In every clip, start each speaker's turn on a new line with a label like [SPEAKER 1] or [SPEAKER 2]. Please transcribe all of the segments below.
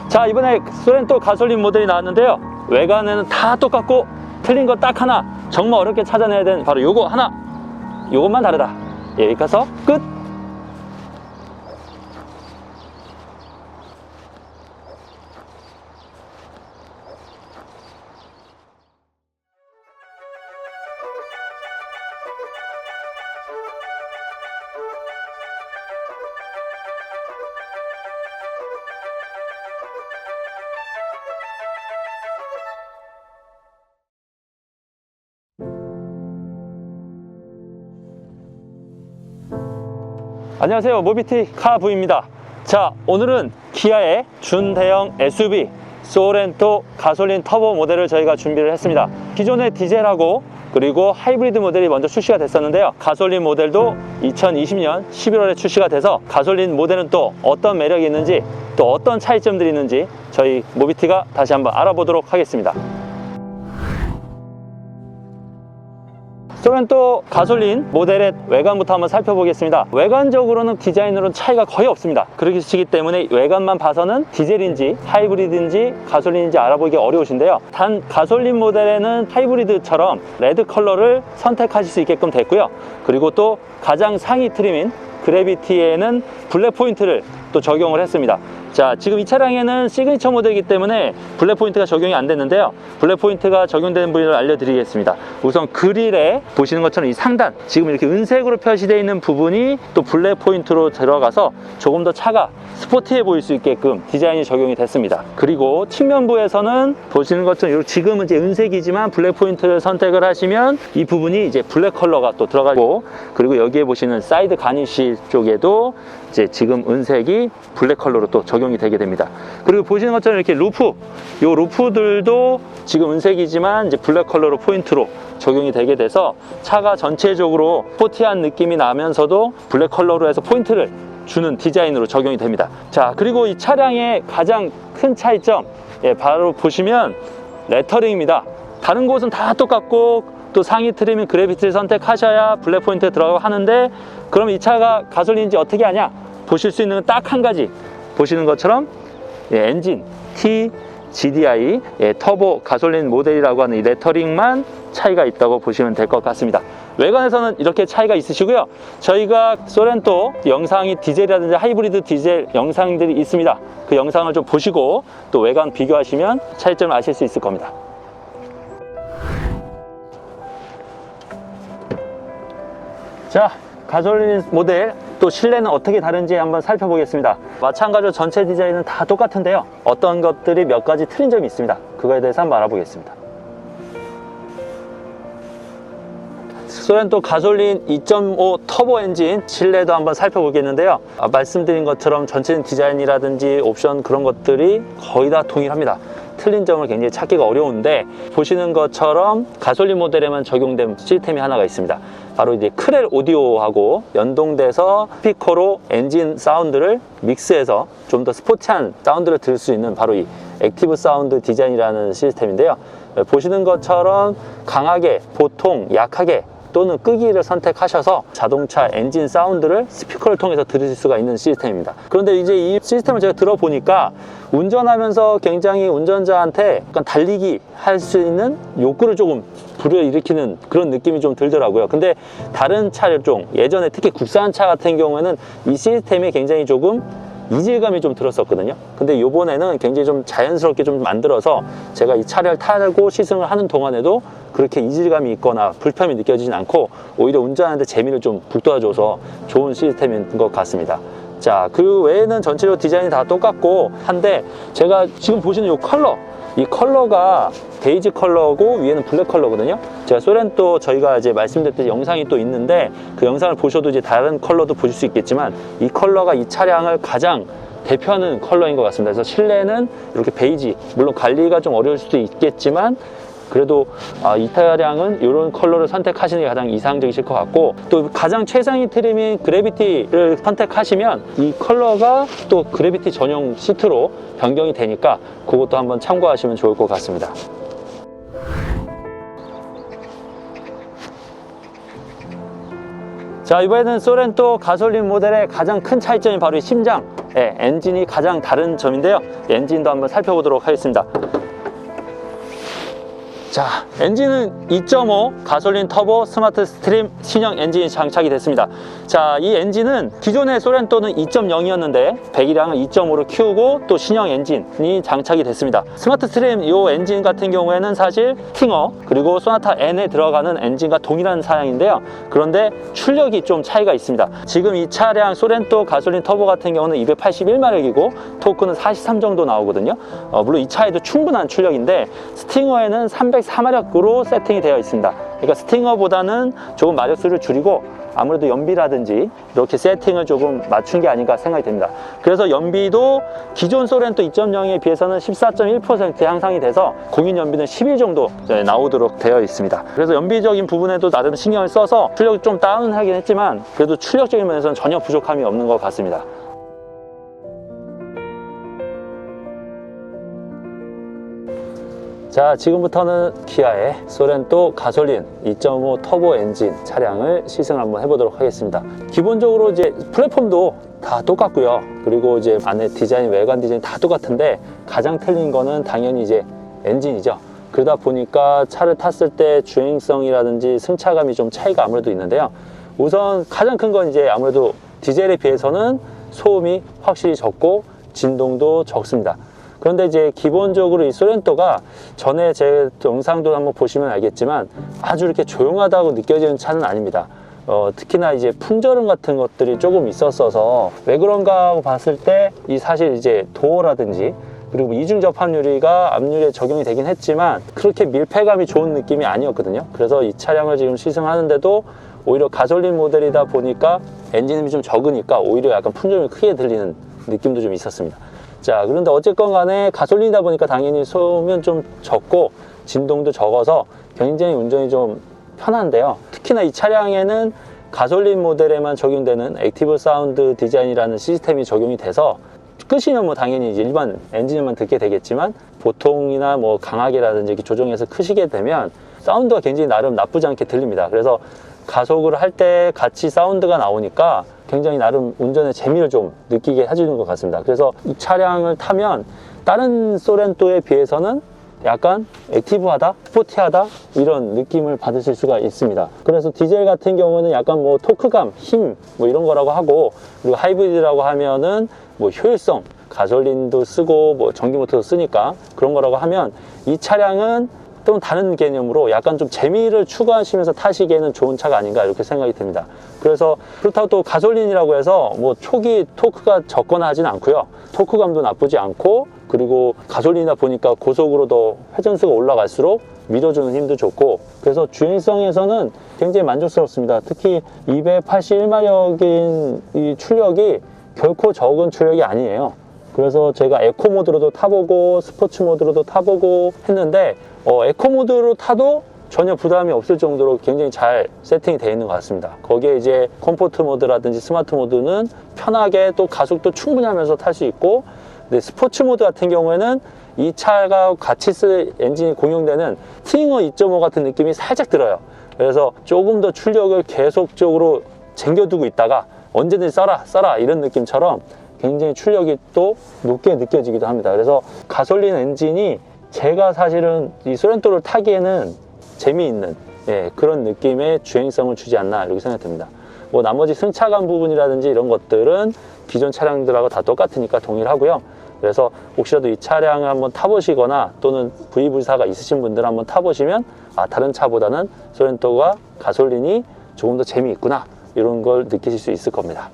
[SPEAKER 1] 자, 이번에 소렌토 가솔린 모델이 나왔는데요. 외관에는 다 똑같고 틀린 거 딱 하나, 정말 어렵게 찾아내야 되는 바로 요거 하나, 요것만 다르다. 예, 여기 가서 끝. 안녕하세요, 모비티 카부입니다. 자, 오늘은 기아의 준대형 SUV 소렌토 가솔린 터보 모델을 저희가 준비를 했습니다. 기존의 디젤하고 그리고 하이브리드 모델이 먼저 출시가 됐었는데요. 가솔린 모델도 2020년 11월에 출시가 돼서 가솔린 모델은 또 어떤 매력이 있는지, 또 어떤 차이점들이 있는지 저희 모비티가 다시 한번 알아보도록 하겠습니다. 소렌토 가솔린 모델의 외관부터 한번 살펴보겠습니다. 외관적으로는 디자인으로는 차이가 거의 없습니다. 그렇기 때문에 외관만 봐서는 디젤인지 하이브리드인지 가솔린인지 알아보기 어려우신데요. 단 가솔린 모델에는 하이브리드처럼 레드 컬러를 선택하실 수 있게끔 됐고요. 그리고 또 가장 상위 트림인 그래비티에는 블랙 포인트를 또 적용을 했습니다. 자, 지금 이 차량에는 시그니처 모델이기 때문에 블랙 포인트가 적용이 안 됐는데요. 블랙 포인트가 적용되는 부위를 알려드리겠습니다. 우선 그릴에 보시는 것처럼 이 상단, 지금 이렇게 은색으로 표시되어 있는 부분이 또 블랙 포인트로 들어가서 조금 더 차가 스포티해 보일 수 있게끔 디자인이 적용이 됐습니다. 그리고 측면부에서는 보시는 것처럼 지금은 이제 은색이지만 블랙 포인트를 선택을 하시면 이 부분이 이제 블랙 컬러가 또 들어가고, 그리고 여기에 보시는 사이드 가니쉬 쪽에도 이제 지금 은색이 블랙 컬러로 또 적용이 되게 됩니다. 그리고 보시는 것처럼 이렇게 루프, 요 루프들도 지금 은색이지만 이제 블랙 컬러로 포인트로 적용이 되게 돼서 차가 전체적으로 스포티한 느낌이 나면서도 블랙 컬러로 해서 포인트를 주는 디자인으로 적용이 됩니다. 자, 그리고 이 차량의 가장 큰 차이점, 예, 바로 보시면 레터링입니다. 다른 곳은 다 똑같고 또 상위 트림인 그래비티를 선택하셔야 블랙 포인트에 들어가고 하는데, 그럼 이 차가 가솔린인지 어떻게 하냐? 보실 수 있는 건 딱 한 가지. 보시는 것처럼 엔진 T GDI 터보 가솔린 모델이라고 하는 이 레터링만 차이가 있다고 보시면 될 것 같습니다. 외관에서는 이렇게 차이가 있으시고요. 저희가 소렌토 영상이 디젤이라든지 하이브리드 디젤 영상들이 있습니다. 그 영상을 좀 보시고 또 외관 비교하시면 차이점을 아실 수 있을 겁니다. 자, 가솔린 모델 또 실내는 어떻게 다른지 한번 살펴보겠습니다. 마찬가지로 전체 디자인은 다 똑같은데요. 어떤 것들이 몇 가지 틀린 점이 있습니다. 그거에 대해서 한번 알아보겠습니다. 소렌토 가솔린 2.5 터보 엔진 실내도 한번 살펴보겠는데요. 말씀드린 것처럼 전체 디자인이라든지 옵션 그런 것들이 거의 다 동일합니다. 틀린 점을 굉장히 찾기가 어려운데, 보시는 것처럼 가솔린 모델에만 적용된 시스템이 하나가 있습니다. 바로 이제 크렐 오디오하고 연동돼서 스피커로 엔진 사운드를 믹스해서 좀 더 스포티한 사운드를 들을 수 있는 바로 이 액티브 사운드 디자인이라는 시스템인데요. 보시는 것처럼 강하게, 보통 약하게 또는 끄기를 선택하셔서 자동차 엔진 사운드를 스피커를 통해서 들으실 수가 있는 시스템입니다. 그런데 이제 이 시스템을 제가 들어보니까 운전하면서 굉장히 운전자한테 약간 달리기 할 수 있는 욕구를 조금 불러일으키는 그런 느낌이 좀 들더라고요. 근데 다른 차종, 예전에 특히 국산차 같은 경우에는 이 시스템이 굉장히 조금 이질감이 좀 들었었거든요. 근데 요번에는 굉장히 좀 자연스럽게 좀 만들어서 제가 이 차를 타고 시승을 하는 동안에도 그렇게 이질감이 있거나 불편함이 느껴지진 않고 오히려 운전하는데 재미를 좀 북돋아줘서 좋은 시스템인 것 같습니다. 자, 그 외에는 전체적으로 디자인이 다 똑같고 한데, 제가 지금 보시는 이 컬러, 이 컬러가 베이지 컬러고 위에는 블랙 컬러거든요. 제가 소렌토 저희가 이제 말씀드렸듯이 영상이 또 있는데 그 영상을 보셔도 이제 다른 컬러도 보실 수 있겠지만 이 컬러가 이 차량을 가장 대표하는 컬러인 것 같습니다. 그래서 실내는 이렇게 베이지, 물론 관리가 좀 어려울 수도 있겠지만 그래도 이 차량은 이런 컬러를 선택하시는 게 가장 이상적이실 것 같고, 또 가장 최상위 트림인 그래비티를 선택하시면 이 컬러가 또 그래비티 전용 시트로 변경이 되니까 그것도 한번 참고하시면 좋을 것 같습니다. 자, 이번에는 소렌토 가솔린 모델의 가장 큰 차이점이 바로 이 심장, 예, 엔진이 가장 다른 점인데요. 엔진도 한번 살펴보도록 하겠습니다. 자, 엔진은 2.5 가솔린 터보 스마트 스트림 신형 엔진이 장착이 됐습니다. 자, 이 엔진은 기존의 소렌토는 2.0이었는데 배기량을 2.5로 키우고 또 신형 엔진이 장착이 됐습니다. 스마트 스트림 이 엔진 같은 경우에는 사실 스팅어 그리고 소나타 N에 들어가는 엔진과 동일한 사양인데요. 그런데 출력이 좀 차이가 있습니다. 지금 이 차량 소렌토 가솔린 터보 같은 경우는 281마력이고 토크는 43 정도 나오거든요. 물론 이 차에도 충분한 출력인데 스팅어에는 304마력으로 세팅이 되어 있습니다. 그러니까 스팅어보다는 조금 마력수를 줄이고 아무래도 연비라든지 이렇게 세팅을 조금 맞춘 게 아닌가 생각이 됩니다. 그래서 연비도 기존 소렌토 2.0에 비해서는 14.1% 향상이 돼서 공인 연비는 11 정도 나오도록 되어 있습니다. 그래서 연비적인 부분에도 나름 신경을 써서 출력이 좀 다운하긴 했지만 그래도 출력적인 면에서는 전혀 부족함이 없는 것 같습니다. 자, 지금부터는 기아의 소렌토 가솔린 2.5 터보 엔진 차량을 시승을 한번 해보도록 하겠습니다. 기본적으로 이제 플랫폼도 다 똑같고요. 그리고 이제 안에 디자인, 외관 디자인 다 똑같은데 가장 틀린 거는 당연히 이제 엔진이죠. 그러다 보니까 차를 탔을 때 주행성이라든지 승차감이 좀 차이가 아무래도 있는데요. 우선 가장 큰 건 이제 아무래도 디젤에 비해서는 소음이 확실히 적고 진동도 적습니다. 그런데 이제 기본적으로 이 소렌토가 전에 제 영상도 한번 보시면 알겠지만 아주 이렇게 조용하다고 느껴지는 차는 아닙니다. 특히나 이제 풍절음 같은 것들이 조금 있었어서 왜 그런가 하고 봤을 때 이 사실 이제 도어라든지 그리고 이중 접합 유리가 앞유리에 적용이 되긴 했지만 그렇게 밀폐감이 좋은 느낌이 아니었거든요. 그래서 이 차량을 지금 시승하는데도 오히려 가솔린 모델이다 보니까 엔진음이 좀 적으니까 오히려 약간 풍절음이 크게 들리는 느낌도 좀 있었습니다. 자, 그런데 어쨌건 간에 가솔린이다 보니까 당연히 소음은 좀 적고 진동도 적어서 굉장히 운전이 좀 편한데요. 특히나 이 차량에는 가솔린 모델에만 적용되는 액티브 사운드 디자인이라는 시스템이 적용이 돼서 끄시면 뭐 당연히 일반 엔진만 듣게 되겠지만 보통이나 뭐 강하게라든지 이렇게 조정해서 크시게 되면 사운드가 굉장히 나름 나쁘지 않게 들립니다. 그래서 가속을 할 때 같이 사운드가 나오니까 굉장히 나름 운전의 재미를 좀 느끼게 해주는 것 같습니다. 그래서 이 차량을 타면 다른 소렌토에 비해서는 약간 액티브하다, 스포티하다 이런 느낌을 받으실 수가 있습니다. 그래서 디젤 같은 경우는 약간 뭐 토크감, 힘 뭐 이런 거라고 하고 그리고 하이브리드라고 하면은 뭐 효율성, 가솔린도 쓰고 뭐 전기 모터도 쓰니까 그런 거라고 하면 이 차량은 좀 다른 개념으로 약간 좀 재미를 추구하시면서 타시기에는 좋은 차가 아닌가 이렇게 생각이 듭니다. 그래서 그렇다고 또 가솔린이라고 해서 뭐 초기 토크가 적거나 하진 않고요. 토크감도 나쁘지 않고 그리고 가솔린이다 보니까 고속으로 더 회전수가 올라갈수록 밀어주는 힘도 좋고 그래서 주행성에서는 굉장히 만족스럽습니다. 특히 281마력인 이 출력이 결코 적은 출력이 아니에요. 그래서 제가 에코 모드로도 타보고 스포츠 모드로도 타보고 했는데 에코 모드로 타도 전혀 부담이 없을 정도로 굉장히 잘 세팅이 되어 있는 것 같습니다. 거기에 이제 컴포트 모드라든지 스마트 모드는 편하게 또 가속도 충분히 하면서 탈 수 있고 근데 스포츠 모드 같은 경우에는 이 차가 같이 쓸 엔진이 공용되는 스팅어 2.5 같은 느낌이 살짝 들어요. 그래서 조금 더 출력을 계속적으로 쟁겨두고 있다가 언제든지 써라 이런 느낌처럼 굉장히 출력이 또 높게 느껴지기도 합니다. 그래서 가솔린 엔진이 제가 사실은 이 소렌토를 타기에는 재미있는 그런 느낌의 주행성을 주지 않나 이렇게 생각됩니다. 뭐 나머지 승차감 부분이라든지 이런 것들은 기존 차량들하고 다 똑같으니까 동일하고요. 그래서 혹시라도 이 차량을 한번 타보시거나 또는 VV사가 있으신 분들 한번 타보시면 다른 차보다는 소렌토가 가솔린이 조금 더 재미있구나 이런 걸 느끼실 수 있을 겁니다.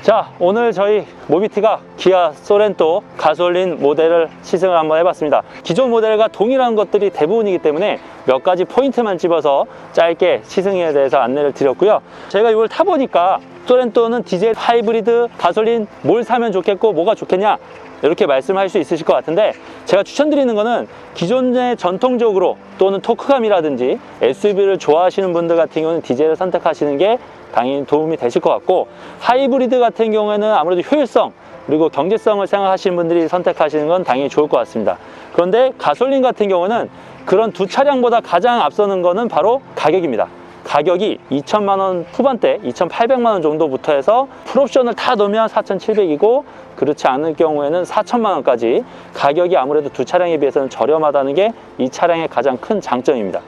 [SPEAKER 1] 자, 오늘 저희 모비티가 기아 소렌토 가솔린 모델을 시승을 한번 해봤습니다. 기존 모델과 동일한 것들이 대부분이기 때문에 몇 가지 포인트만 집어서 짧게 시승에 대해서 안내를 드렸고요. 제가 이걸 타보니까 소렌토는 디젤, 하이브리드, 가솔린 뭘 사면 좋겠고 뭐가 좋겠냐 이렇게 말씀할 수 있으실 것 같은데 제가 추천드리는 거는 기존에 전통적으로 또는 토크감이라든지 SUV를 좋아하시는 분들 같은 경우는 디젤을 선택하시는 게 당연히 도움이 되실 것 같고 하이브리드 같은 경우에는 아무래도 효율성 그리고 경제성을 생각하시는 분들이 선택하시는 건 당연히 좋을 것 같습니다. 그런데 가솔린 같은 경우는 그런 두 차량보다 가장 앞서는 거는 바로 가격입니다. 가격이 2천만 원 후반대, 2,800만 원 정도부터 해서 풀옵션을 다 넣으면 4,700이고 그렇지 않을 경우에는 4천만 원까지 가격이 아무래도 두 차량에 비해서는 저렴하다는 게 이 차량의 가장 큰 장점입니다.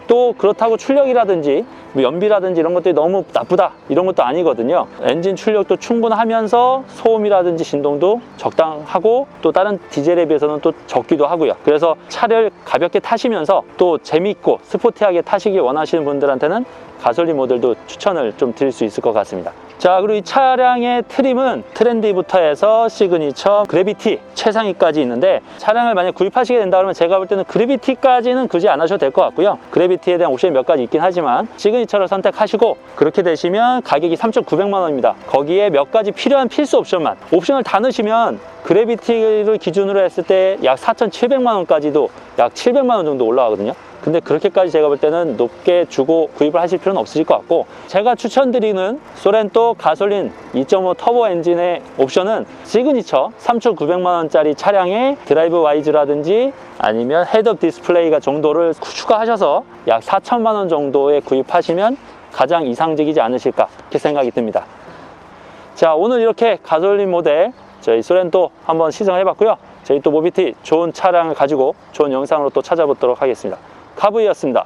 [SPEAKER 1] 또 그렇다고 출력이라든지 뭐 연비라든지 이런 것들이 너무 나쁘다 이런 것도 아니거든요. 엔진 출력도 충분하면서 소음이라든지 진동도 적당하고 또 다른 디젤에 비해서는 또 적기도 하고요. 그래서 차를 가볍게 타시면서 또 재밌고 스포티하게 타시기 원하시는 분들한테는 가솔린 모델도 추천을 좀 드릴 수 있을 것 같습니다. 자, 그리고 이 차량의 트림은 트렌디부터 해서 시그니처, 그래비티, 최상위까지 있는데 차량을 만약 구입하시게 된다 그러면 제가 볼 때는 그래비티까지는 굳이 안 하셔도 될 것 같고요. 그래비티에 대한 옵션이 몇 가지 있긴 하지만 시그니처를 선택하시고 그렇게 되시면 가격이 3,900만 원입니다. 거기에 몇 가지 필요한 필수 옵션만 옵션을 다 넣으시면 그래비티를 기준으로 했을 때 약 4,700만 원까지도 약 700만 원 정도 올라가거든요. 근데 그렇게까지 제가 볼 때는 높게 주고 구입을 하실 필요는 없으실 것 같고 제가 추천드리는 소렌토 가솔린 2.5 터보 엔진의 옵션은 시그니처 3,900만 원짜리 차량에 드라이브 와이즈라든지 아니면 헤드업 디스플레이가 정도를 추가하셔서 약 4천만 원 정도에 구입하시면 가장 이상적이지 않으실까 이렇게 생각이 듭니다. 자, 오늘 이렇게 가솔린 모델 저희 소렌토 한번 시승을 해봤고요. 저희 또 모비티 좋은 차량을 가지고 좋은 영상으로 또 찾아보도록 하겠습니다. 카브이였습니다.